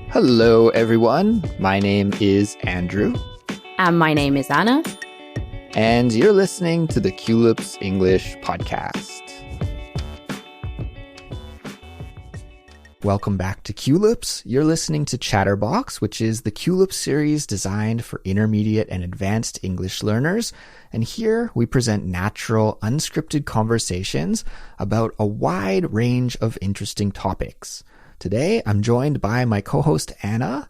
Hello, everyone. My name is Andrew. And my name is Anna. And you're listening to the Culips English podcast. Welcome back to Culips. You're listening to Chatterbox, which is the Culips series designed for intermediate and advanced English learners. And here we present natural, unscripted conversations about a wide range of interesting topics. Today, I'm joined by my co-host, Anna.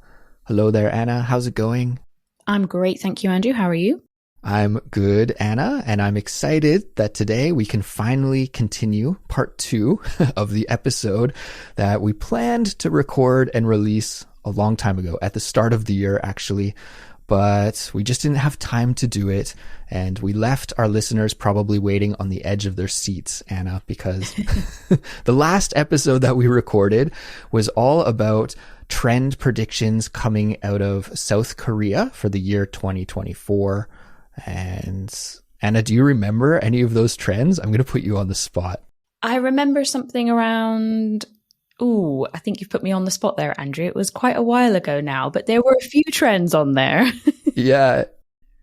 Hello there, Anna. How's it going? I'm great. Thank you, Andrew. How are you? I'm good, Anna, and I'm excited that today we can finally continue part 2 of the episode that we planned to record and release a long time ago, at the start of the year, actually. But we just didn't have time to do it, and we left our listeners probably waiting on the edge of their seats, Anna, because the last episode that we recorded was all about trend predictions coming out of South Korea for the year 2024. And Anna, do you remember any of those trends? I'm going to put you on the spot. I remember something around... Ooh, I think you've put me on the spot there, Andrew. It was quite a while ago now, but there were a few trends on there. Yeah,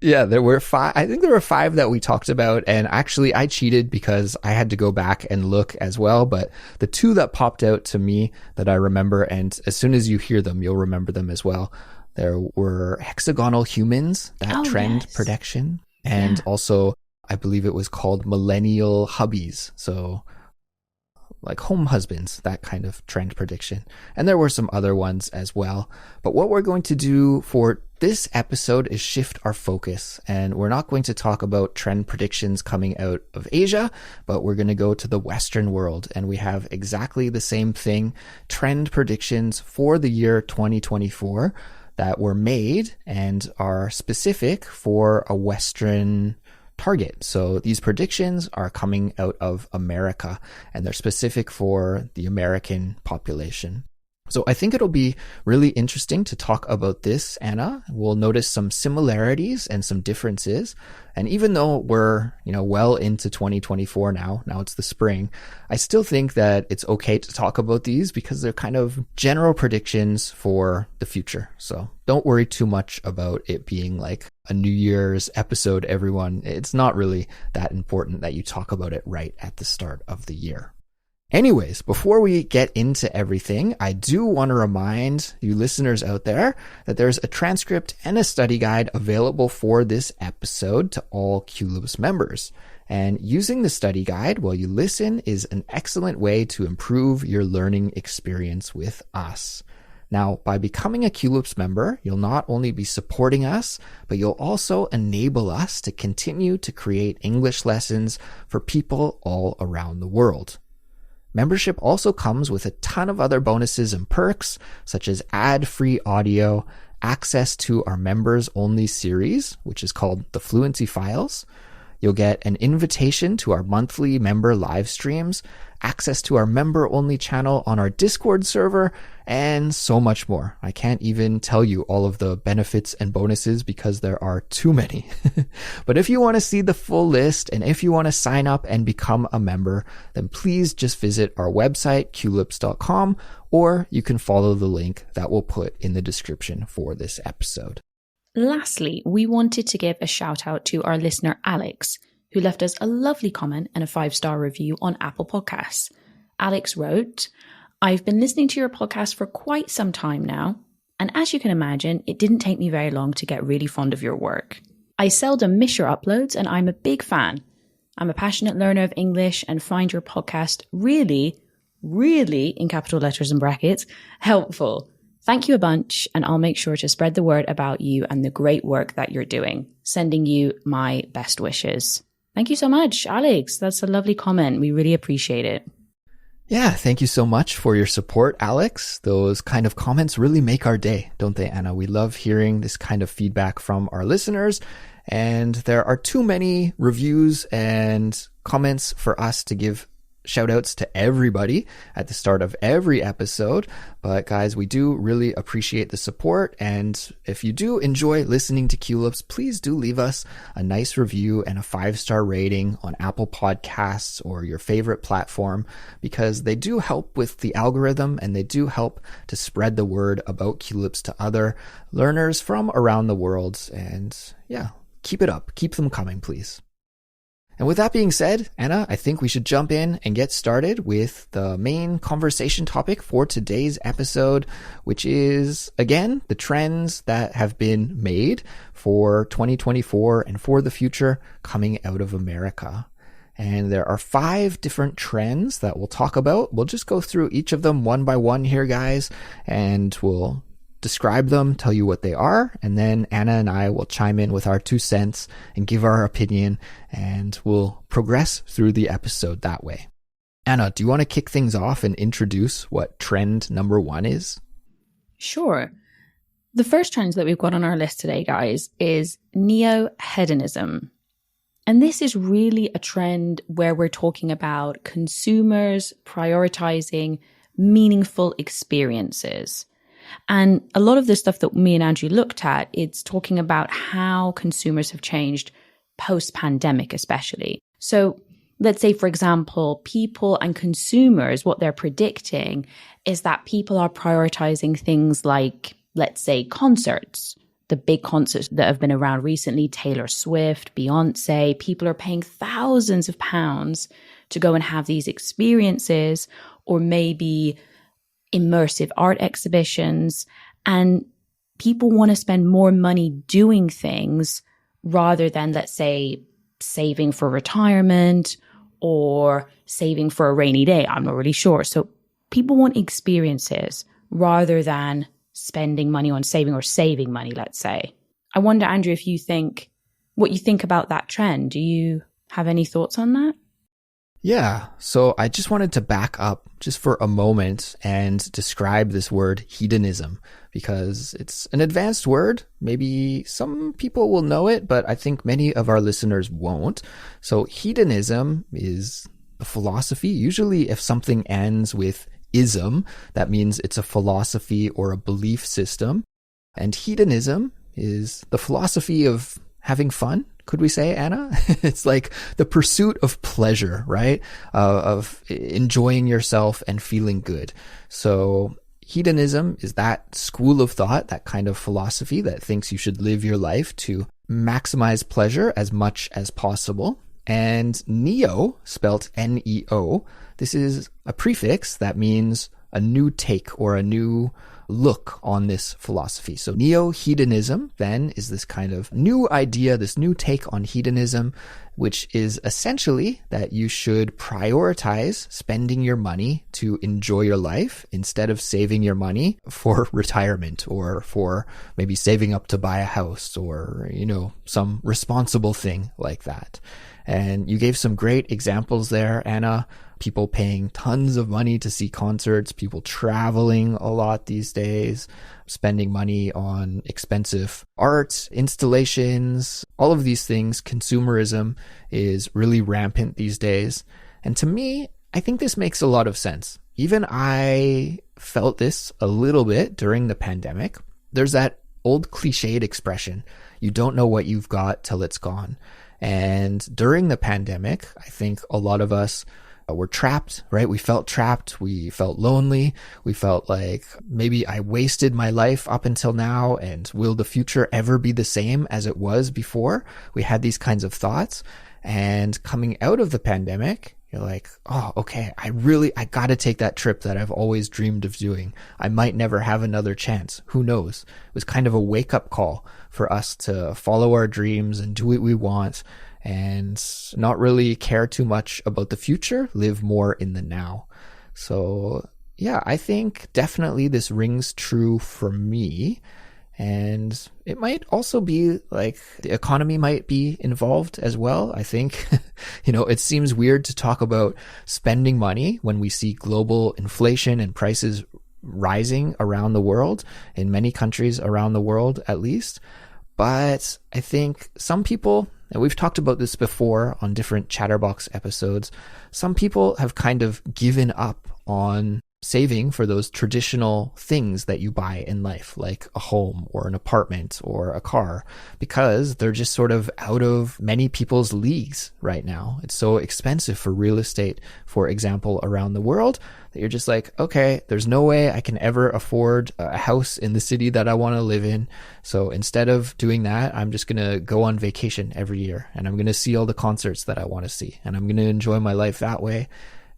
there were 5. I think there were 5 that we talked about. And actually, I cheated because I had to go back and look as well. But the 2 that popped out to me that I remember, and as soon as you hear them, you'll remember them as well. There were hexagonal humans, that trend prediction. And also, I believe it was called millennial hubbies. So like home husbands, that kind of trend prediction. And there were some other ones as well. But what we're going to do for this episode is shift our focus. And we're not going to talk about trend predictions coming out of Asia, but we're going to go to the Western world. And we have exactly the same thing, trend predictions for the year 2024 that were made and are specific for a Western target. So these predictions are coming out of America, and they're specific for the American population. So I think it'll be really interesting to talk about this, Anna. We'll notice some similarities and some differences. And even though we're, well into 2024 now it's the spring, I still think that it's okay to talk about these because they're kind of general predictions for the future. So don't worry too much about it being like a New Year's episode, everyone. It's not really that important that you talk about it right at the start of the year. Anyways, before we get into everything, I do want to remind you listeners out there that there's a transcript and a study guide available for this episode to all Culips members. And using the study guide while you listen is an excellent way to improve your learning experience with us. Now, by becoming a Culips member, you'll not only be supporting us, but you'll also enable us to continue to create English lessons for people all around the world. Membership also comes with a ton of other bonuses and perks, such as ad-free audio, access to our members-only series, which is called the Fluency Files. You'll get an invitation to our monthly member live streams, access to our member-only channel on our Discord server, and so much more. I can't even tell you all of the benefits and bonuses because there are too many. But if you want to see the full list and if you want to sign up and become a member, then please just visit our website, culips.com, or you can follow the link that we'll put in the description for this episode. Lastly, we wanted to give a shout out to our listener, Alex, who left us a lovely comment and a 5-star review on Apple Podcasts. Alex wrote, "I've been listening to your podcast for quite some time now, and as you can imagine, it didn't take me very long to get really fond of your work. I seldom miss your uploads, and I'm a big fan. I'm a passionate learner of English and find your podcast really, in capital letters and brackets, helpful. Thank you a bunch, and I'll make sure to spread the word about you and the great work that you're doing. Sending you my best wishes." Thank you so much, Alex. That's a lovely comment. We really appreciate it. Yeah, thank you so much for your support, Alex. Those kind of comments really make our day, don't they, Anna? We love hearing this kind of feedback from our listeners, and there are too many reviews and comments for us to give shout outs to everybody at the start of every episode. But guys, we do really appreciate the support. And if you do enjoy listening to Culips, please do leave us a nice review and a 5-star rating on Apple Podcasts or your favorite platform, because they do help with the algorithm and they do help to spread the word about Culips to other learners from around the world. And yeah, keep it up. Keep them coming, please. And with that being said, Anna, I think we should jump in and get started with the main conversation topic for today's episode, which is, again, the trends that have been made for 2024 and for the future coming out of America. And there are 5 different trends that we'll talk about. We'll just go through each of them one by one here, guys, and we'll describe them, tell you what they are, and then Anna and I will chime in with our 2 cents and give our opinion, and we'll progress through the episode that way. Anna, do you want to kick things off and introduce what trend number 1 is? Sure. The first trend that we've got on our list today, guys, is neo-hedonism. And this is really a trend where we're talking about consumers prioritizing meaningful experiences. And a lot of the stuff that me and Andrew looked at, it's talking about how consumers have changed post-pandemic, especially. So let's say, for example, people and consumers, what they're predicting is that people are prioritizing things like, let's say, concerts. The big concerts that have been around recently, Taylor Swift, Beyonce, people are paying thousands of pounds to go and have these experiences, or maybe immersive art exhibitions, and people want to spend more money doing things rather than, let's say, saving for retirement or saving for a rainy day. I'm not really sure. So people want experiences rather than spending money on saving or saving money, let's say. I wonder, Andrew, if you think what you think about that trend. Do you have any thoughts on that? Yeah, so I just wanted to back up just for a moment and describe this word hedonism, because it's an advanced word. Maybe some people will know it, but I think many of our listeners won't. So hedonism is a philosophy. Usually if something ends with ism, that means it's a philosophy or a belief system. And hedonism is the philosophy of having fun. Could we say, Anna? It's like the pursuit of pleasure, right? Of enjoying yourself and feeling good. So hedonism is that school of thought, that kind of philosophy that thinks you should live your life to maximize pleasure as much as possible. And neo, spelt N-E-O, this is a prefix that means a new take or a new look on this philosophy. So neo-hedonism then is this kind of new idea, this new take on hedonism, which is essentially that you should prioritize spending your money to enjoy your life instead of saving your money for retirement or for maybe saving up to buy a house or, some responsible thing like that. And you gave some great examples there, Anna. People paying tons of money to see concerts, people traveling a lot these days, spending money on expensive art installations, all of these things. Consumerism is really rampant these days. And to me, I think this makes a lot of sense. Even I felt this a little bit during the pandemic. There's that old cliched expression, you don't know what you've got till it's gone. And during the pandemic, I think a lot of us were trapped, right? We felt trapped. We felt lonely. We felt like maybe I wasted my life up until now, and will the future ever be the same as it was before? We had these kinds of thoughts. And coming out of the pandemic, you're like, oh, okay, I got to take that trip that I've always dreamed of doing. I might never have another chance. Who knows? It was kind of a wake-up call for us to follow our dreams and do what we want and not really care too much about the future, live more in the now. So yeah, I think definitely this rings true for me. And it might also be like the economy might be involved as well. I think, it seems weird to talk about spending money when we see global inflation and prices rising around the world, in many countries around the world at least. But I think some people, And we've talked about this before on different Chatterbox episodes. Some people have kind of given up on saving for those traditional things that you buy in life, like a home or an apartment or a car, because they're just sort of out of many people's leagues right now. It's so expensive for real estate, for example, around the world, that you're just like, okay, there's no way I can ever afford a house in the city that I want to live in. So instead of doing that, I'm just going to go on vacation every year, and I'm going to see all the concerts that I want to see, and I'm going to enjoy my life that way.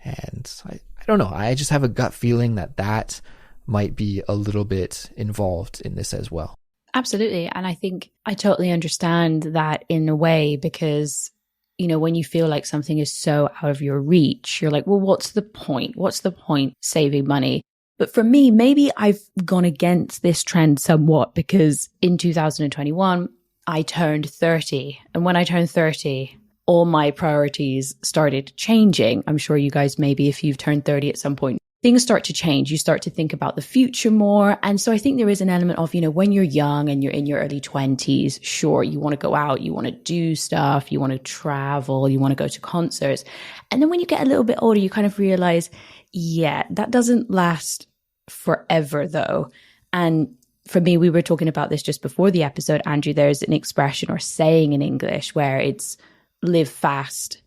And I don't know. I just have a gut feeling that might be a little bit involved in this as well. Absolutely. And I think I totally understand that in a way, because, you know, when you feel like something is so out of your reach, you're like, well, what's the point? What's the point saving money? But for me, maybe I've gone against this trend somewhat, because in 2021, I turned 30. And when I turned 30, all my priorities started changing. I'm sure you guys, maybe if you've turned 30 at some point, things start to change. You start to think about the future more. And so I think there is an element of, you know, when you're young and you're in your early 20s, sure, you want to go out, you want to do stuff, you want to travel, you want to go to concerts. And then when you get a little bit older, you kind of realize, yeah, that doesn't last forever though. And for me, we were talking about this just before the episode, Andrew, there's an expression or saying in English where it's live fast,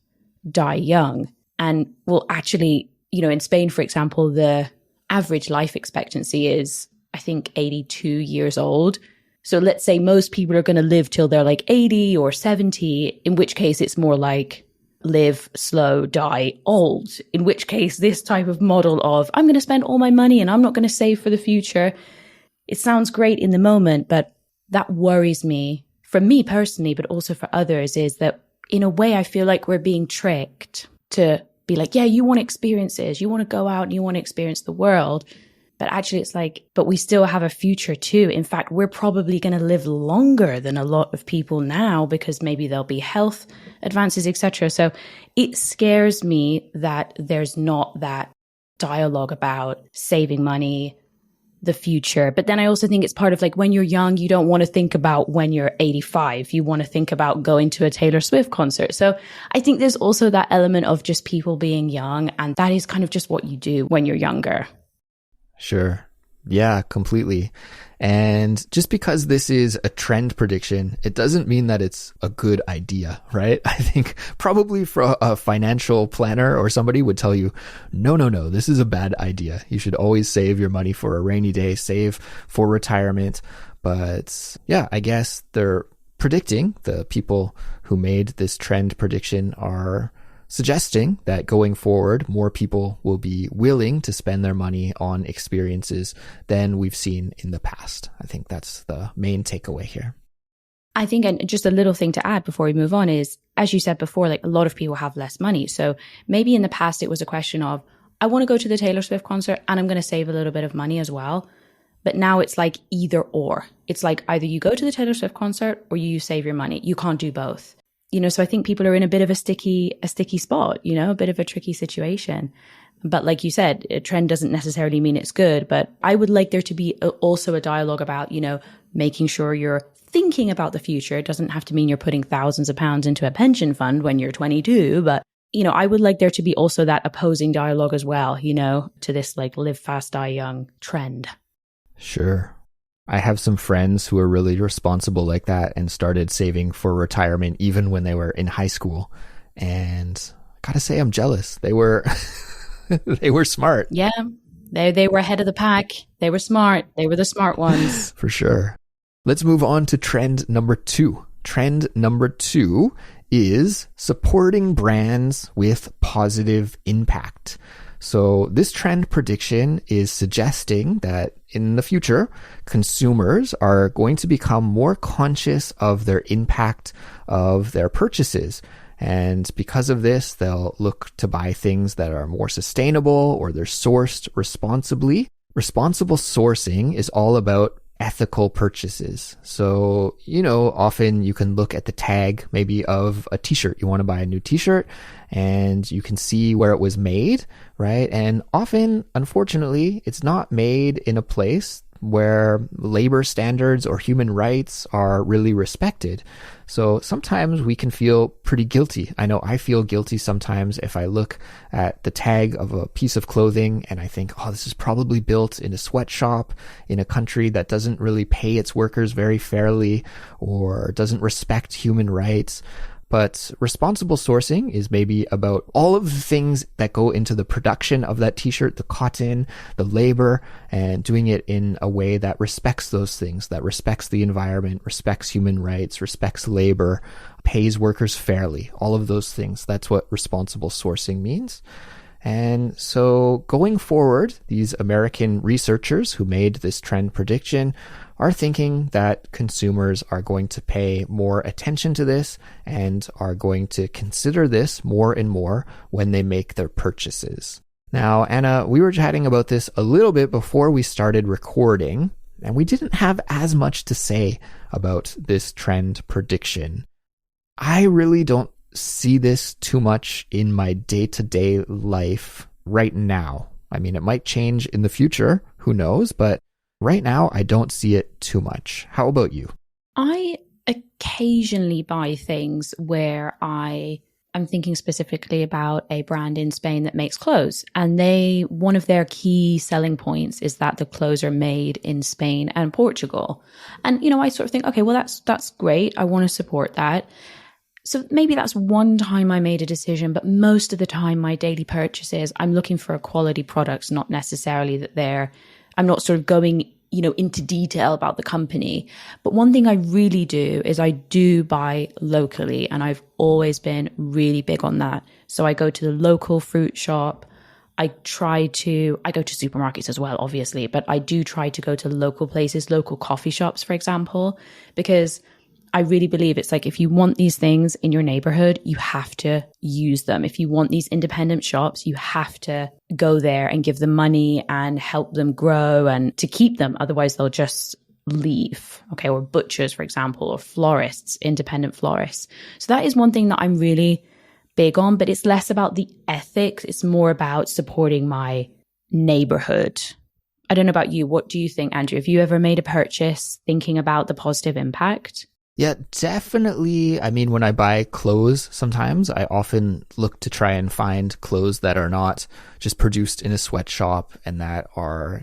die young. And well, actually, you know, in Spain, for example, the average life expectancy is, I think, 82 years old. So let's say most people are going to live till they're like 80 or 70, in which case it's more like live slow, die old, in which case this type of model of I'm going to spend all my money and I'm not going to save for the future. It sounds great in the moment, but that worries me, for me personally, but also for others, is that in a way, I feel like we're being tricked to be like, yeah, you want experiences, you want to go out and you want to experience the world. But actually it's like, but we still have a future too. In fact, we're probably going to live longer than a lot of people now, because maybe there'll be health advances, etc. So it scares me that there's not that dialogue about saving money, the future. But then I also think it's part of like, when you're young, you don't want to think about when you're 85. You want to think about going to a Taylor Swift concert. So I think there's also that element of just people being young, and that is kind of just what you do when you're younger. Sure. Yeah, completely. And just because this is a trend prediction, it doesn't mean that it's a good idea, right? I think probably for a financial planner or somebody would tell you, no, this is a bad idea. You should always save your money for a rainy day, save for retirement. But yeah, I guess they're predicting, the people who made this trend prediction are suggesting that going forward, more people will be willing to spend their money on experiences than we've seen in the past. I think that's the main takeaway here. I think, and just a little thing to add before we move on is, as you said before, like a lot of people have less money. So maybe in the past it was a question of, I want to go to the Taylor Swift concert and I'm going to save a little bit of money as well. But now it's like either or. It's like either you go to the Taylor Swift concert or you save your money. You can't do both. You know, so I think people are in a bit of a sticky spot, you know, a bit of a tricky situation. But like you said, a trend doesn't necessarily mean it's good. But I would like there to be also a dialogue about, you know, making sure you're thinking about the future. It doesn't have to mean you're putting thousands of pounds into a pension fund when you're 22. But, you know, I would like there to be also that opposing dialogue as well, you know, to this like live fast, die young trend. Sure. I have some friends who are really responsible like that and started saving for retirement even when they were in high school. And I gotta say, I'm jealous. They were they were smart. Yeah, they were ahead of the pack. They were smart. They were the smart ones. For sure. Let's move on to trend number 2. Trend number 2 is supporting brands with positive impact. So this trend prediction is suggesting that in the future, consumers are going to become more conscious of their impact of their purchases. And because of this, they'll look to buy things that are more sustainable or they're sourced responsibly. Responsible sourcing is all about ethical purchases. So, you know, often you can look at the tag maybe of a t-shirt. You want to buy a new t-shirt and you can see where it was made, right? And often, unfortunately, it's not made in a place where labor standards or human rights are really respected. So sometimes we can feel pretty guilty. I know I feel guilty sometimes if I look at the tag of a piece of clothing and I think, oh, this is probably built in a sweatshop in a country that doesn't really pay its workers very fairly or doesn't respect human rights. But responsible sourcing is maybe about all of the things that go into the production of that t-shirt, the cotton, the labor, and doing it in a way that respects those things, that respects the environment, respects human rights, respects labor, pays workers fairly, all of those things. That's what responsible sourcing means. And so going forward, these American researchers who made this trend prediction are thinking that consumers are going to pay more attention to this and are going to consider this more and more when they make their purchases. Now, Anna, we were chatting about this a little bit before we started recording, and we didn't have as much to say about this trend prediction. I really don't see this too much in my day-to-day life right now. I mean, it might change in the future, who knows, but right now I don't see it too much. How about you? I occasionally buy things where I'm thinking specifically about a brand in Spain that makes clothes, and one of their key selling points is that the clothes are made in Spain and Portugal. And I sort of think, okay, well that's great. I want to support that. So maybe that's one time I made a decision, but most of the time my daily purchases, I'm looking for a quality products, not necessarily that I'm not sort of going, into detail about the company. But one thing I really do is I do buy locally, and I've always been really big on that. So I go to the local fruit shop. I go to supermarkets as well, obviously, but I do try to go to local places, local coffee shops, for example, because I really believe it's like, if you want these things in your neighborhood, you have to use them. If you want these independent shops, you have to go there and give them money and help them grow and to keep them. Otherwise, they'll just leave. Okay. Or butchers, for example, or florists, independent florists. So that is one thing that I'm really big on, but it's less about the ethics. It's more about supporting my neighborhood. I don't know about you. What do you think, Andrew? Have you ever made a purchase thinking about the positive impact? Yeah, definitely. I mean, when I buy clothes, sometimes I often look to try and find clothes that are not just produced in a sweatshop and that are,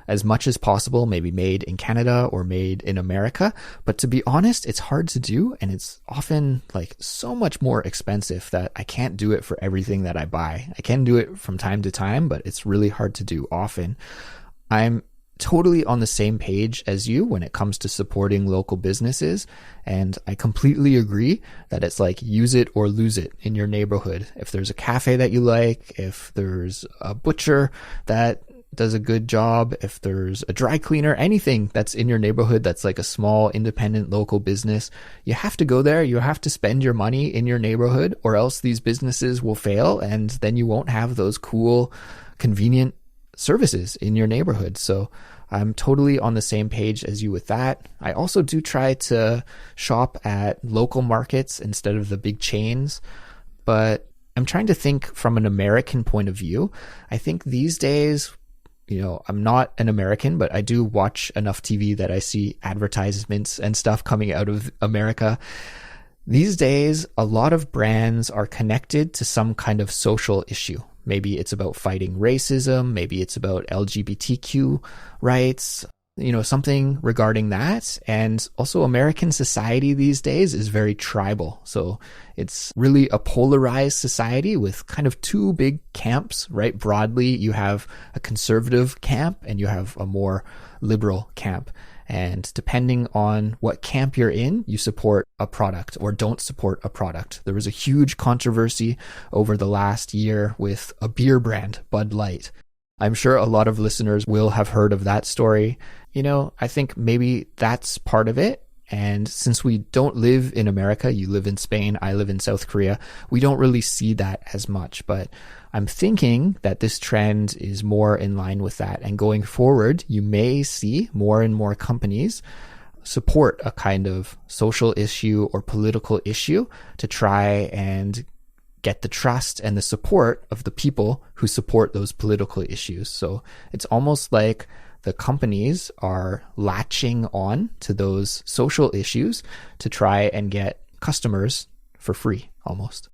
as much as possible, maybe made in Canada or made in America. But to be honest, it's hard to do. And it's often like so much more expensive that I can't do it for everything that I buy. I can do it from time to time, but it's really hard to do often. I'm totally on the same page as you when it comes to supporting local businesses. And I completely agree that it's like use it or lose it in your neighborhood. If there's a cafe that you like, if there's a butcher that does a good job, if there's a dry cleaner, anything that's in your neighborhood that's like a small independent local business, you have to go there. You have to spend your money in your neighborhood, or else these businesses will fail and then you won't have those cool, convenient services in your neighborhood. So I'm totally on the same page as you with that. I also do try to shop at local markets instead of the big chains, but I'm trying to think from an American point of view. I think these days, I'm not an American, but I do watch enough TV that I see advertisements and stuff coming out of America. These days, a lot of brands are connected to some kind of social issue. Maybe it's about fighting racism. Maybe it's about LGBTQ rights, something regarding that. And also American society these days is very tribal. So it's really a polarized society with kind of two big camps, right? Broadly, you have a conservative camp and you have a more liberal camp. And depending on what camp you're in, you support a product or don't support a product. There was a huge controversy over the last year with a beer brand, Bud Light. I'm sure a lot of listeners will have heard of that story. I think maybe that's part of it. And since we don't live in America, you live in Spain, I live in South Korea, we don't really see that as much. But I'm thinking that this trend is more in line with that. And going forward, you may see more and more companies support a kind of social issue or political issue to try and get the trust and the support of the people who support those political issues. So it's almost like the companies are latching on to those social issues to try and get customers for free almost.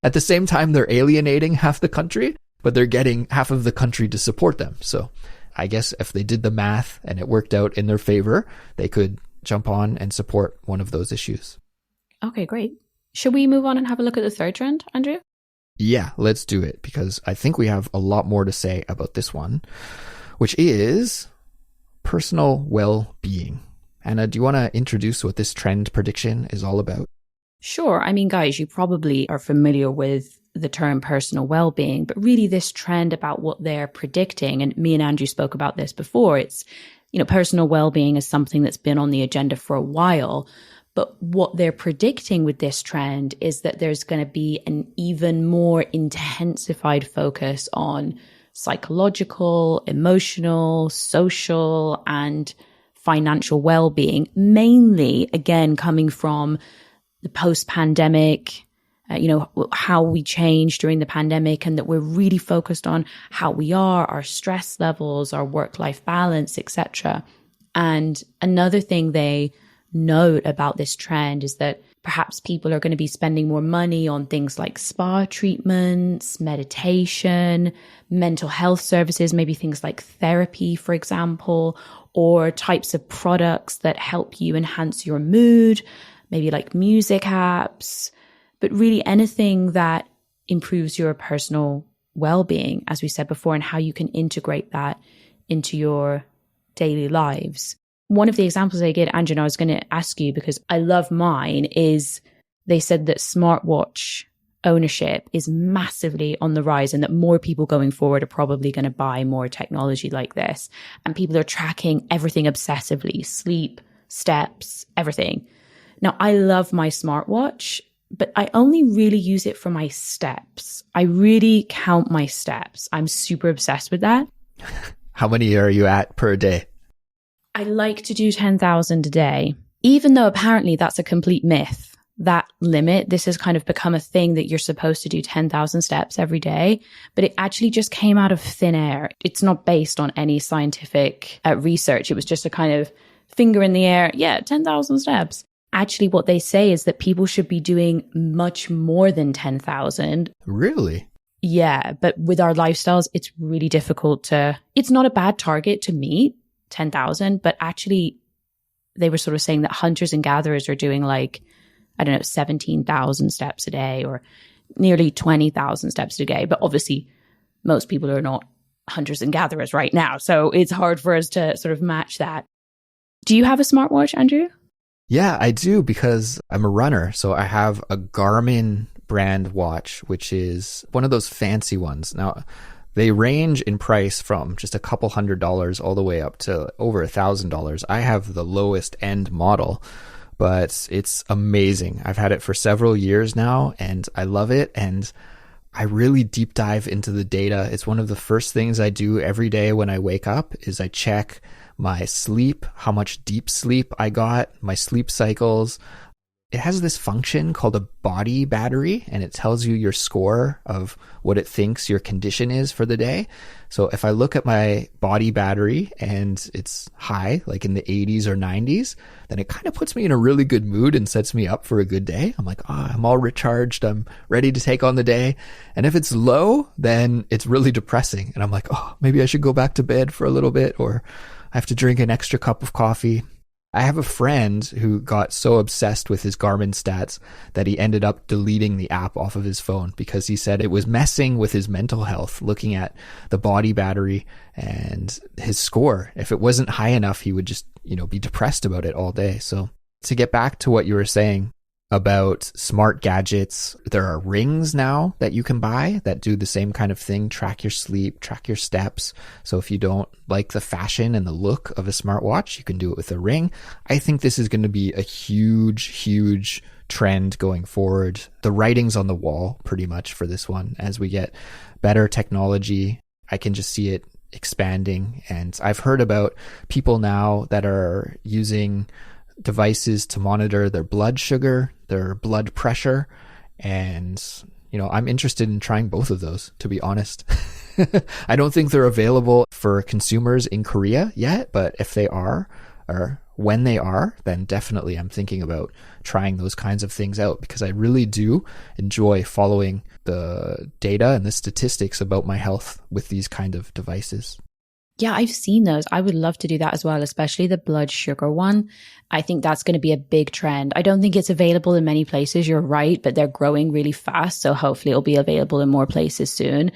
At the same time, they're alienating half the country, but they're getting half of the country to support them. So I guess if they did the math and it worked out in their favor, they could jump on and support one of those issues. Okay, great. Should we move on and have a look at the third trend, Andrew? Yeah, let's do it, because I think we have a lot more to say about this one, which is personal well-being. Anna, do you want to introduce what this trend prediction is all about? Sure. I mean, guys, you probably are familiar with the term personal well-being, but really this trend about what they're predicting, and me and Andrew spoke about this before, it's, personal well-being is something that's been on the agenda for a while. But what they're predicting with this trend is that there's going to be an even more intensified focus on psychological, emotional, social, and financial well-being, mainly, again, coming from the post-pandemic, how we changed during the pandemic, and that we're really focused on how we are, our stress levels, our work-life balance, etc. And another thing they note about this trend is that perhaps people are going to be spending more money on things like spa treatments, meditation, mental health services, maybe things like therapy, for example, or types of products that help you enhance your mood, maybe like music apps, but really anything that improves your personal well-being, as we said before, and how you can integrate that into your daily lives. One of the examples they gave, Andrew, and I was going to ask you because I love mine, is they said that smartwatch ownership is massively on the rise and that more people going forward are probably going to buy more technology like this. And people are tracking everything obsessively, sleep, steps, everything. Now, I love my smartwatch, but I only really use it for my steps. I really count my steps. I'm super obsessed with that. How many are you at per day? I like to do 10,000 a day, even though apparently that's a complete myth. That limit, this has kind of become a thing that you're supposed to do 10,000 steps every day, but it actually just came out of thin air. It's not based on any scientific research. It was just a kind of finger in the air. Yeah, 10,000 steps. Actually, what they say is that people should be doing much more than 10,000. Really? Yeah, but with our lifestyles, it's really difficult it's not a bad target to meet, 10,000, but actually they were sort of saying that hunters and gatherers are doing 17,000 steps a day or nearly 20,000 steps a day. But obviously most people are not hunters and gatherers right now. So it's hard for us to sort of match that. Do you have a smartwatch, Andrew? Yeah, I do, because I'm a runner. So I have a Garmin brand watch, which is one of those fancy ones. Now, they range in price from just a couple $100 all the way up to over $1,000. I have the lowest end model, but it's amazing. I've had it for several years now and I love it. And I really deep dive into the data. It's one of the first things I do every day when I wake up is I check my sleep, how much deep sleep I got, my sleep cycles. It has this function called a body battery, and it tells you your score of what it thinks your condition is for the day. So if I look at my body battery and it's high, like in the 80s or 90s, then it kind of puts me in a really good mood and sets me up for a good day. I'm like, I'm all recharged. I'm ready to take on the day. And if it's low, then it's really depressing. And I'm like, maybe I should go back to bed for a little bit, or I have to drink an extra cup of coffee. I have a friend who got so obsessed with his Garmin stats that he ended up deleting the app off of his phone because he said it was messing with his mental health, looking at the body battery and his score. If it wasn't high enough, he would just, be depressed about it all day. So to get back to what you were saying about smart gadgets, there are rings now that you can buy that do the same kind of thing, track your sleep, track your steps. So if you don't like the fashion and the look of a smartwatch, you can do it with a ring. I think this is going to be a huge trend going forward. The writing's on the wall pretty much for this one. As we get better technology, I can just see it expanding. And I've heard about people now that are using devices to monitor their blood sugar, their blood pressure. And, I'm interested in trying both of those, to be honest. I don't think they're available for consumers in Korea yet, but if they are, or when they are, then definitely I'm thinking about trying those kinds of things out, because I really do enjoy following the data and the statistics about my health with these kind of devices. Yeah, I've seen those. I would love to do that as well, especially the blood sugar one. I think that's going to be a big trend. I don't think it's available in many places, you're right, but they're growing really fast. So hopefully it'll be available in more places soon.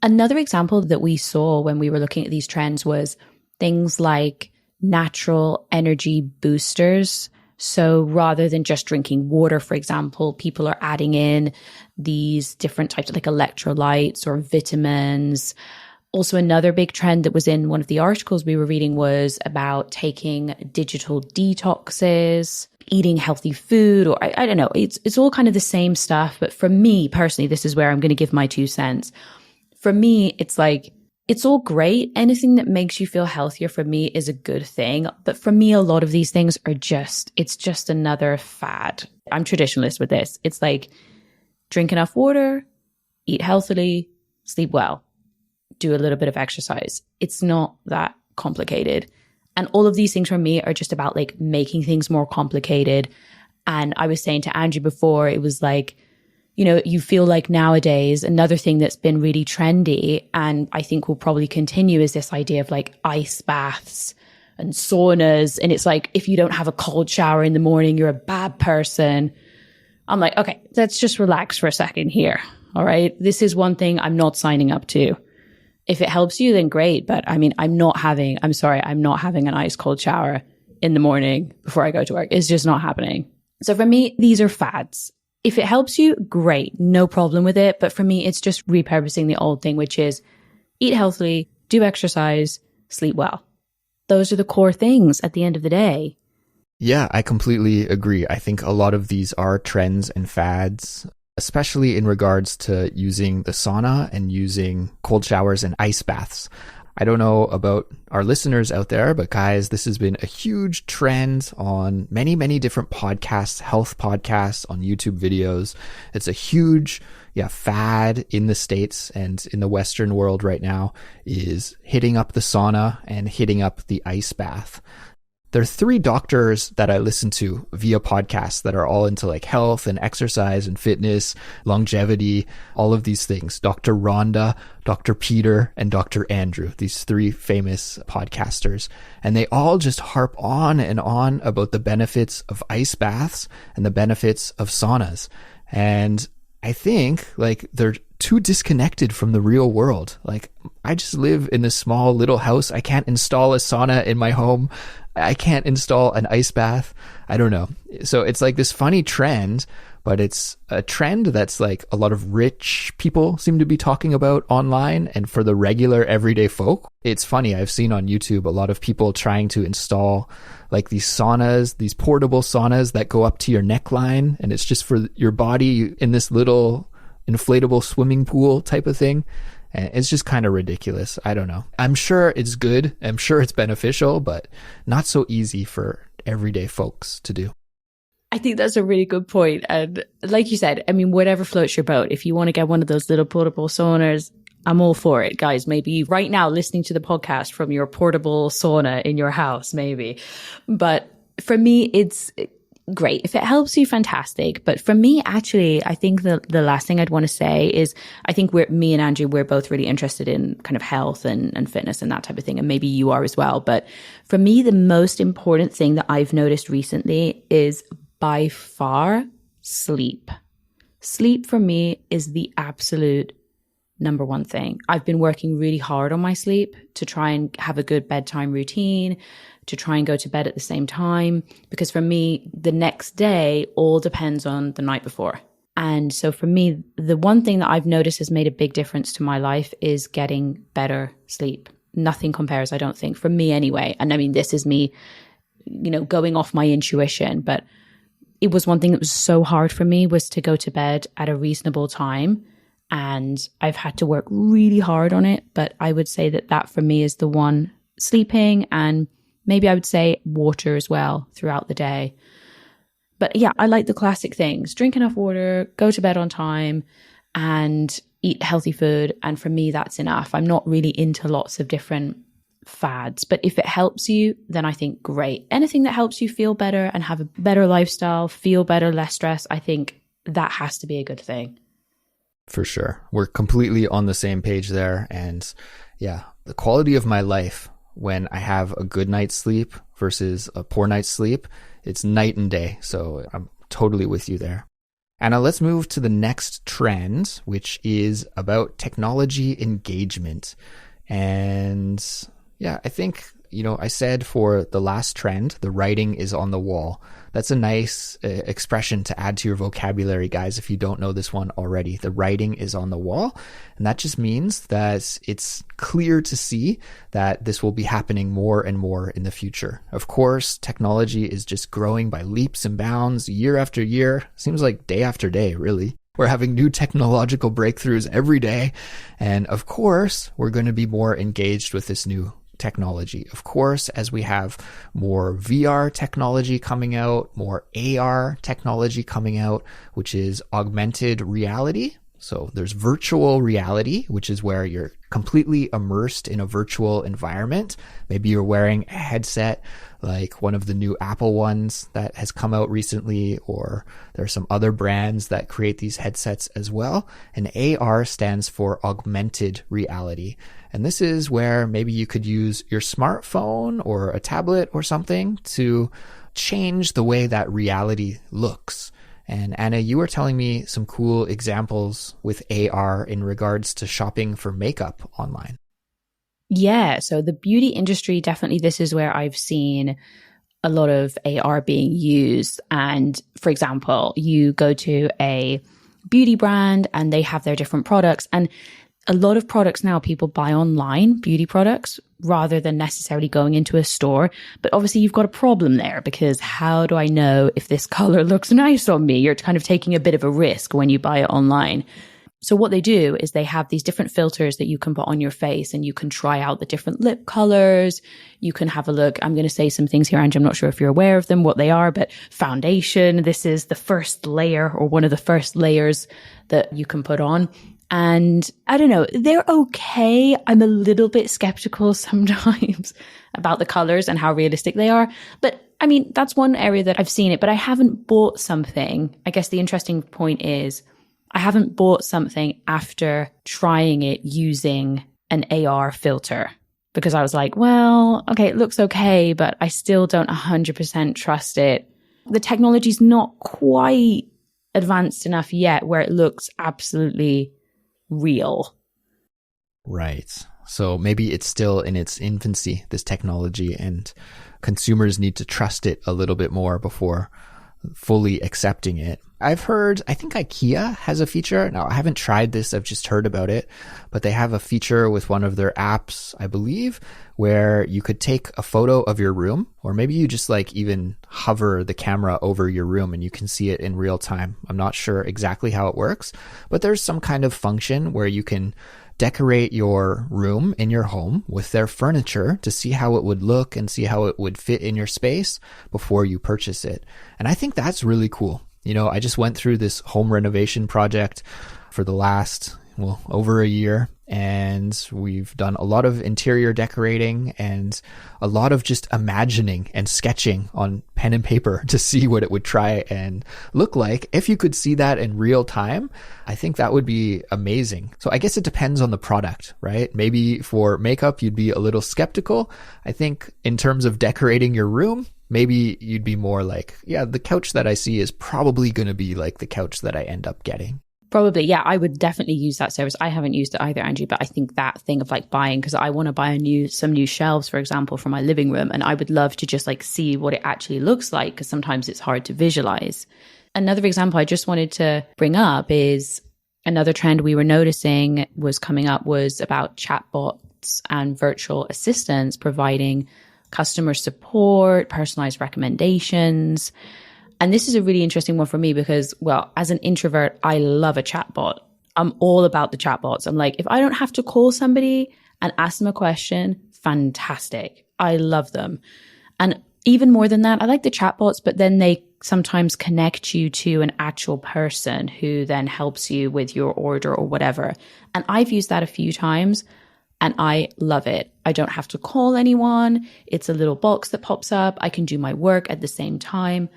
Another example that we saw when we were looking at these trends was things like natural energy boosters. So rather than just drinking water, for example, people are adding in these different types of like electrolytes or vitamins. Also, another big trend that was in one of the articles we were reading was about taking digital detoxes, eating healthy food, or I don't know. It's all kind of the same stuff. But for me personally, this is where I'm going to give my 2 cents. For me, it's like, it's all great. Anything that makes you feel healthier for me is a good thing. But for me, a lot of these things are it's just another fad. I'm traditionalist with this. It's like, drink enough water, eat healthily, sleep well, do a little bit of exercise. It's not that complicated. And all of these things for me are just about like making things more complicated. And I was saying to Andrew before, it was like, you know, you feel like nowadays another thing that's been really trendy and I think will probably continue is this idea of like ice baths and saunas. And it's like, if you don't have a cold shower in the morning, you're a bad person. I'm like, okay, let's just relax for a second here. All right. This is one thing I'm not signing up to. If it helps you, then great. But I mean, I'm not having an ice cold shower in the morning before I go to work. It's just not happening. So for me, these are fads. If it helps you, great, no problem with it. But for me, it's just repurposing the old thing, which is eat healthily, do exercise, sleep well. Those are the core things at the end of the day. Yeah, I completely agree. I think a lot of these are trends and fads, especially in regards to using the sauna and using cold showers and ice baths. I don't know about our listeners out there, but guys, this has been a huge trend on many, many different podcasts, health podcasts, on YouTube videos. It's a huge, fad in the States and in the Western world right now, is hitting up the sauna and hitting up the ice bath. There are 3 doctors that I listen to via podcasts that are all into like health and exercise and fitness, longevity, all of these things. Dr. Rhonda, Dr. Peter, and Dr. Andrew, these 3 famous podcasters. And they all just harp on and on about the benefits of ice baths and the benefits of saunas. And I think like they're too disconnected from the real world. Like, I just live in this small little house. I can't install a sauna in my home. I can't install an ice bath. I don't know. So it's like this funny trend, but it's a trend that's like a lot of rich people seem to be talking about online. And for the regular everyday folk, it's funny. I've seen on YouTube a lot of people trying to install like these saunas, these portable saunas that go up to your neckline. And it's just for your body in this little inflatable swimming pool type of thing. And it's just kind of ridiculous. I don't know. I'm sure it's good. I'm sure it's beneficial, but not so easy for everyday folks to do. I think that's a really good point. And like you said, I mean, whatever floats your boat. If you want to get one of those little portable saunas, I'm all for it, guys. Maybe right now listening to the podcast from your portable sauna in your house, maybe. But for me, it's great. If it helps you, fantastic. But for me, actually, I think the last thing I'd want to say is I think me and Andrew, we're both really interested in kind of health and fitness and that type of thing. And maybe you are as well. But for me, the most important thing that I've noticed recently is by far sleep. Sleep for me is the absolute number one thing. I've been working really hard on my sleep to try and have a good bedtime routine, to try and go to bed at the same time. Because for me, the next day all depends on the night before. And so for me, the one thing that I've noticed has made a big difference to my life is getting better sleep. Nothing compares, I don't think, for me anyway. And I mean, this is me, going off my intuition, but it was one thing that was so hard for me was to go to bed at a reasonable time. And I've had to work really hard on it. But I would say that for me is the one, sleeping, and maybe I would say water as well throughout the day. But yeah, I like the classic things. Drink enough water, go to bed on time. And, eat healthy food. And for me, that's enough. I'm not really into lots of different fads, but if it helps you, then I think great. Anything that helps you feel better and have a better lifestyle, feel better, less stress, I think that has to be a good thing. For sure. We're completely on the same page there. And yeah, the quality of my life when I have a good night's sleep versus a poor night's sleep, it's night and day. So I'm totally with you there. Anna, let's move to the next trend, which is about technology engagement. And yeah, I think, I said for the last trend, the writing is on the wall. That's a nice expression to add to your vocabulary, guys, if you don't know this one already. The writing is on the wall. And that just means that it's clear to see that this will be happening more and more in the future. Of course, technology is just growing by leaps and bounds year after year. Seems like day after day, really. We're having new technological breakthroughs every day. And of course, we're going to be more engaged with this new technology. Of course, as we have more VR technology coming out, more AR technology coming out, which is augmented reality. So there's virtual reality, which is where you're completely immersed in a virtual environment. Maybe you're wearing a headset like one of the new Apple ones that has come out recently, or there are some other brands that create these headsets as well. And AR stands for augmented reality. And this is where maybe you could use your smartphone or a tablet or something to change the way that reality looks. And Anna, you were telling me some cool examples with AR in regards to shopping for makeup online. Yeah, so the beauty industry, definitely this is where I've seen a lot of AR being used. And for example, you go to a beauty brand and they have their different products. And a lot of products now people buy online, beauty products, rather than necessarily going into a store. But obviously you've got a problem there, because how do I know if this color looks nice on me? You're kind of taking a bit of a risk when you buy it online. So what they do is they have these different filters that you can put on your face, and you can try out the different lip colors. You can have a look. I'm going to say some things here, Angie. I'm not sure if you're aware of them, what they are, but foundation, this is the first layer, or one of the first layers that you can put on. And I don't know, they're okay. I'm a little bit skeptical sometimes about the colors and how realistic they are. But I mean, that's one area that I've seen it, but I haven't bought something. I guess the interesting point is I haven't bought something after trying it using an AR filter, because I was like, well, okay, it looks okay, but I still don't 100% trust it. The technology's not quite advanced enough yet where it looks absolutely real. Right. So maybe it's still in its infancy, this technology, and consumers need to trust it a little bit more before fully accepting it. I've heard, I think IKEA has a feature. Now, I haven't tried this. I've just heard about it, but they have a feature with one of their apps, I believe, where you could take a photo of your room, or maybe you just like even hover the camera over your room and you can see it in real time. I'm not sure exactly how it works, but there's some kind of function where you can decorate your room in your home with their furniture to see how it would look and see how it would fit in your space before you purchase it. And I think that's really cool. I just went through this home renovation project for the last, over a year, and we've done a lot of interior decorating and a lot of just imagining and sketching on pen and paper to see what it would try and look like. If you could see that in real time, I think that would be amazing. So I guess it depends on the product, right? Maybe for makeup, you'd be a little skeptical. I think in terms of decorating your room, maybe you'd be more like, yeah, the couch that I see is probably going to be like the couch that I end up getting. Probably, yeah, I would definitely use that service. I haven't used it either, Angie, but I think that thing of like buying, because I want to buy some new shelves, for example, for my living room, and I would love to just like see what it actually looks like, because sometimes it's hard to visualize. Another example I just wanted to bring up is another trend we were noticing was coming up was about chatbots and virtual assistants providing customer support, personalized recommendations. And this is a really interesting one for me because, well, as an introvert, I love a chatbot. I'm all about the chatbots. I'm like, if I don't have to call somebody and ask them a question, fantastic. I love them. And Even more than that, I like the chatbots, but then they sometimes connect you to an actual person who then helps you with your order or whatever. And I've used that a few times and I love it. I don't have to call anyone. It's a little box that pops up. I can do my work at the same time.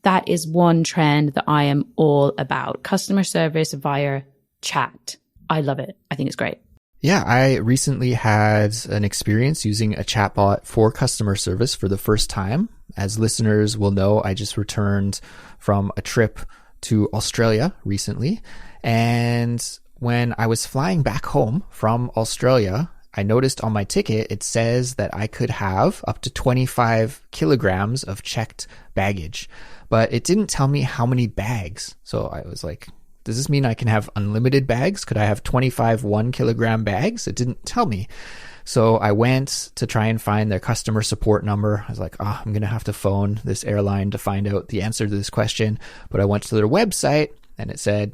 That is one trend that I am all about. Customer service via chat. I love it. I think it's great. Yeah, I recently had an experience using a chatbot for customer service for the first time. As listeners will know, I just returned from a trip to Australia recently. And when I was flying back home from Australia, I noticed on my ticket, it says that I could have up to 25 kilograms of checked baggage, but it didn't tell me how many bags. So I was like, does this mean I can have unlimited bags? Could I have 25 1-kilogram bags? It didn't tell me. So I went to try and find their customer support number. I was like, I'm going to have to phone this airline to find out the answer to this question. But I went to their website and it said,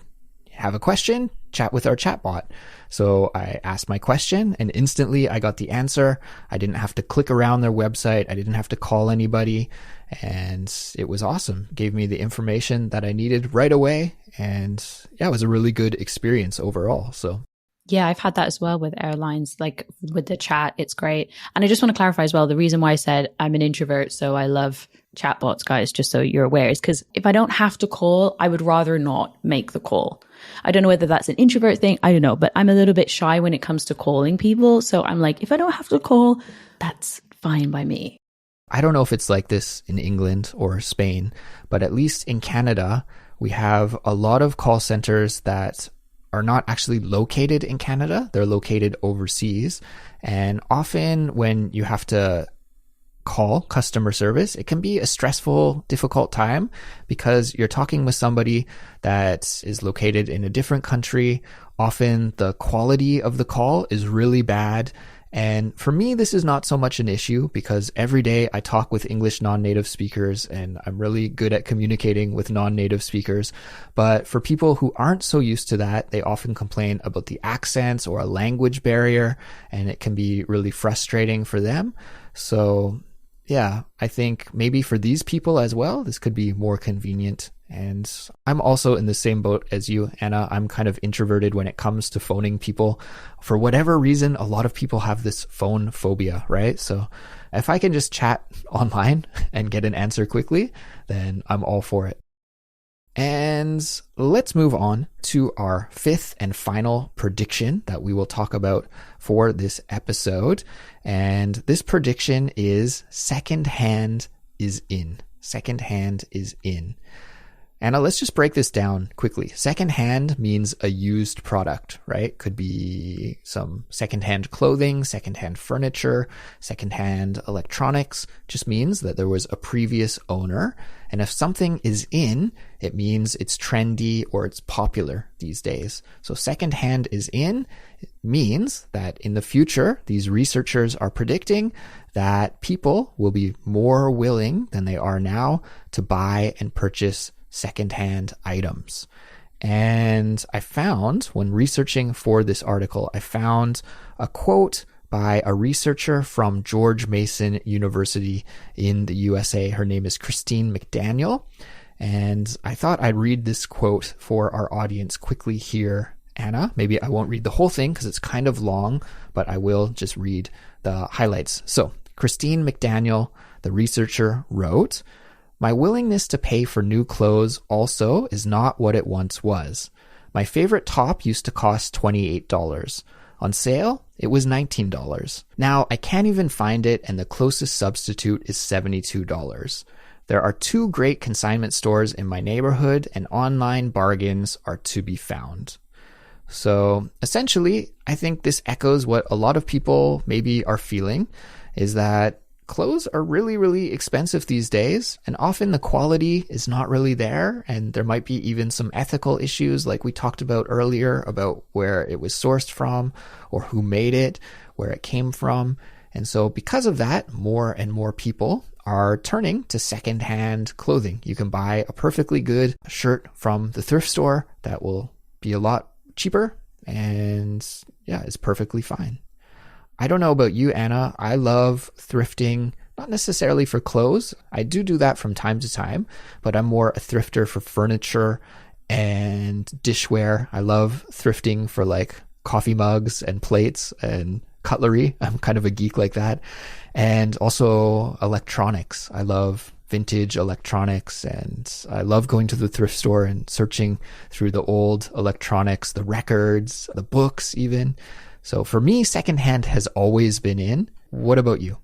have a question? Chat with our chatbot. So I asked my question and instantly I got the answer. I didn't have to click around their website. I didn't have to call anybody. And it was awesome. It gave me the information that I needed right away. And yeah, it was a really good experience overall. So yeah, I've had that as well with airlines, like with the chat. It's great. And I just want to clarify as well, the reason why I said I'm an introvert, so I love chatbots, guys, just so you're aware, is because if I don't have to call, I would rather not make the call. I don't know whether that's an introvert thing. I don't know, but I'm a little bit shy when it comes to calling people. So I'm like, if I don't have to call, that's fine by me. I don't know if it's like this in England or Spain, but at least in Canada, we have a lot of call centers that are not actually located in Canada. They're located overseas. And often when you have to call customer service, it can be a stressful, difficult time because you're talking with somebody that is located in a different country. Often the quality of the call is really bad. And for me, this is not so much an issue because every day I talk with English non-native speakers and I'm really good at communicating with non-native speakers. But for people who aren't so used to that, they often complain about the accents or a language barrier, and it can be really frustrating for them. So yeah, I think maybe for these people as well, this could be more convenient. And I'm also in the same boat as you, Anna. I'm kind of introverted when it comes to phoning people. For whatever reason, a lot of people have this phone phobia, right? So if I can just chat online and get an answer quickly, then I'm all for it. And let's move on to our fifth and final prediction that we will talk about for this episode. And this prediction is secondhand is in. Secondhand is in. Anna, let's just break this down quickly. Secondhand means a used product, right? Could be some secondhand clothing, secondhand furniture, secondhand electronics. Just means that there was a previous owner. And if something is in, it means it's trendy or it's popular these days. So secondhand is in. It means that in the future, these researchers are predicting that people will be more willing than they are now to buy and purchase secondhand items. And I found, when researching for this article, I found a quote by a researcher from George Mason University in the USA. Her name is Christine McDaniel. And I thought I'd read this quote for our audience quickly here, Anna. Maybe I won't read the whole thing because it's kind of long, but I will just read the highlights. So Christine McDaniel, the researcher, wrote, "My willingness to pay for new clothes also is not what it once was. My favorite top used to cost $28. On sale, it was $19. Now I can't even find it, and the closest substitute is $72. There are 2 great consignment stores in my neighborhood, and online bargains are to be found." So essentially, I think this echoes what a lot of people maybe are feeling, is that clothes are really, really expensive these days, and often the quality is not really there, and there might be even some ethical issues like we talked about earlier about where it was sourced from or who made it, where it came from. And so because of that, more and more people are turning to secondhand clothing. You can buy a perfectly good shirt from the thrift store that will be a lot cheaper and yeah, it's perfectly fine. I don't know about you, Anna. I love thrifting not necessarily for clothes. I do that from time to time, but I'm more a thrifter for furniture and dishware. I love thrifting for like coffee mugs and plates and cutlery. I'm kind of a geek like that. And also electronics. I love vintage electronics, and I love going to the thrift store and searching through the old electronics, the records, the books even. So for me, secondhand has always been in. What about you?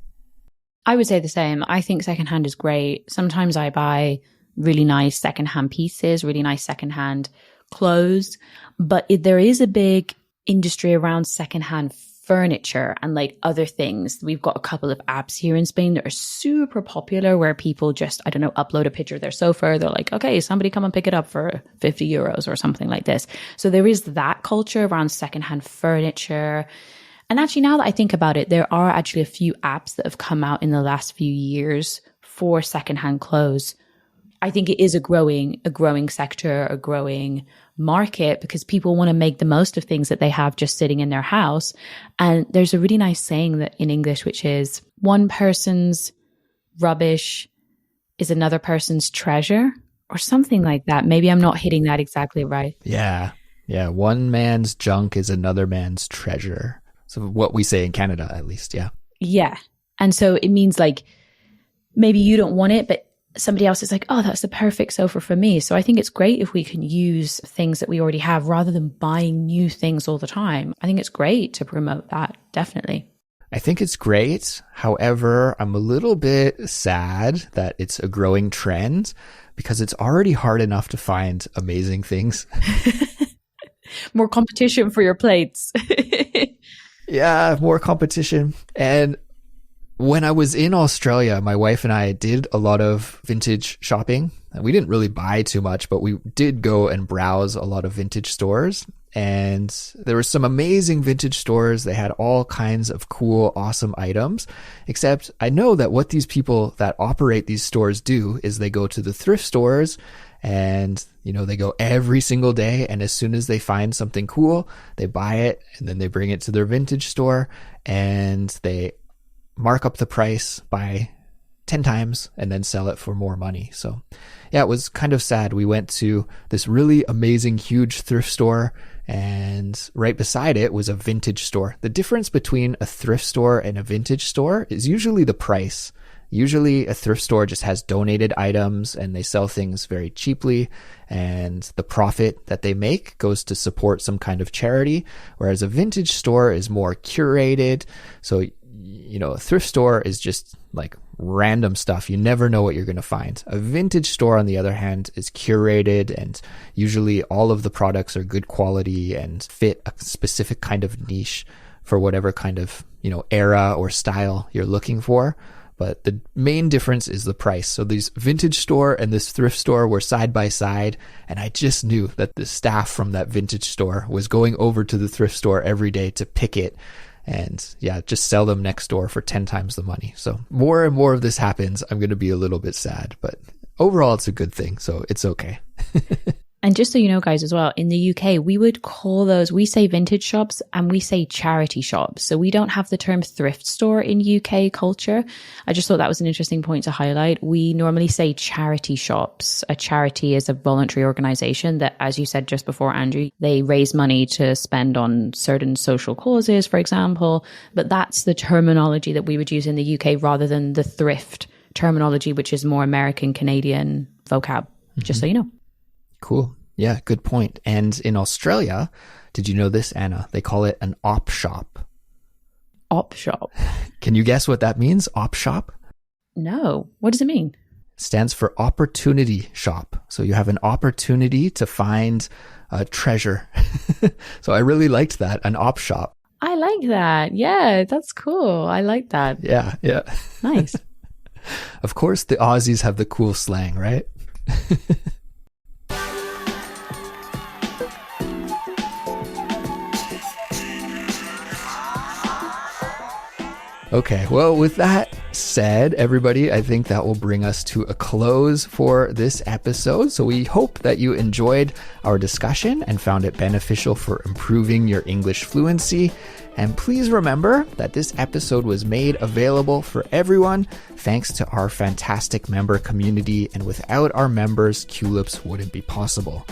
I would say the same. I think secondhand is great. Sometimes I buy really nice secondhand pieces, really nice secondhand clothes, but there is a big industry around secondhand furniture and like other things. We've got a couple of apps here in Spain that are super popular where people just, I don't know, upload a picture of their sofa. They're like, okay, somebody come and pick it up for 50 euros or something like this. So there is that culture around secondhand furniture. And actually, now that I think about it, there are actually a few apps that have come out in the last few years for secondhand clothes. I think it is a growing sector, a growing market, because people want to make the most of things that they have just sitting in their house. And there's a really nice saying that in English, which is one person's rubbish is another person's treasure, or something like that. Maybe I'm not hitting that exactly right. Yeah. One man's junk is another man's treasure. So what we say in Canada, at least. Yeah. And so it means like maybe you don't want it, but somebody else is like, oh, that's the perfect sofa for me. So I think it's great if we can use things that we already have rather than buying new things all the time. I think it's great to promote that, definitely. I think it's great. However, I'm a little bit sad that it's a growing trend because it's already hard enough to find amazing things. More competition for your plates. Yeah, more competition. And when I was in Australia, my wife and I did a lot of vintage shopping. We didn't really buy too much, but we did go and browse a lot of vintage stores. And there were some amazing vintage stores. They had all kinds of cool, awesome items. Except I know that what these people that operate these stores do is they go to the thrift stores and, they go every single day. And as soon as they find something cool, they buy it and then they bring it to their vintage store and they mark up the price by 10 times and then sell it for more money. So yeah, it was kind of sad. We went to this really amazing, huge thrift store, and right beside it was a vintage store. The difference between a thrift store and a vintage store is usually the price. Usually a thrift store just has donated items and they sell things very cheaply, and the profit that they make goes to support some kind of charity, whereas a vintage store is more curated. So a thrift store is just like random stuff. You never know what you're going to find. A vintage store, on the other hand, is curated, and usually all of the products are good quality and fit a specific kind of niche for whatever kind of, era or style you're looking for. But the main difference is the price. So this vintage store and this thrift store were side by side, and I just knew that the staff from that vintage store was going over to the thrift store every day to pick it and just sell them next door for 10 times the money. So more and more of this happens. I'm going to be a little bit sad, but overall it's a good thing. So it's okay. And just so you know, guys, as well, in the UK, we say vintage shops and we say charity shops. So we don't have the term thrift store in UK culture. I just thought that was an interesting point to highlight. We normally say charity shops. A charity is a voluntary organization that, as you said just before, Andrew, they raise money to spend on certain social causes, for example. But that's the terminology that we would use in the UK rather than the thrift terminology, which is more American, Canadian vocab, just so you know. Cool. Yeah, good point. And in Australia, did you know this, Anna? They call it an op shop. Op shop? Can you guess what that means? Op shop? No. What does it mean? It stands for opportunity shop. So you have an opportunity to find a treasure. So I really liked that, an op shop. I like that. Yeah, that's cool. I like that. Yeah. Nice. Of course, the Aussies have the cool slang, right? Okay, well, with that, said, everybody, I think that will bring us to a close for this episode. So we hope that you enjoyed our discussion and found it beneficial for improving your English fluency. And please remember that this episode was made available for everyone thanks to our fantastic member community. And without our members, Culips wouldn't be possible.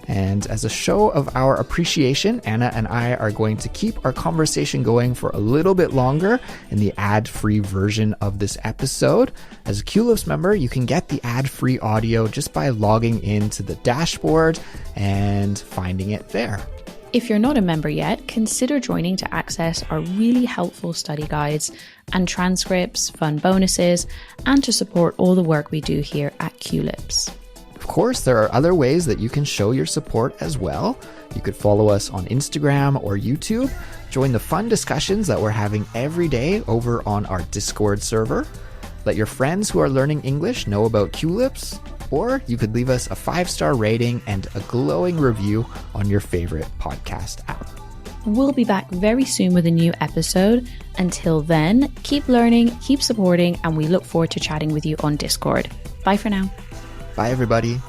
And as a show of our appreciation, Anna and I are going to keep our conversation going for a little bit longer in the ad-free version of this episode. As a Culips member, you can get the ad-free audio just by logging into the dashboard and finding it there. If you're not a member yet, consider joining to access our really helpful study guides and transcripts, fun bonuses, and to support all the work we do here at Culips. Of course, there are other ways that you can show your support as well. You could follow us on Instagram or YouTube, join the fun discussions that we're having every day over on our Discord server, let your friends who are learning English know about Culips, or you could leave us a 5-star rating and a glowing review on your favorite podcast app. We'll be back very soon with a new episode. Until then, keep learning, keep supporting, and we look forward to chatting with you on Discord. Bye for now. Bye, everybody.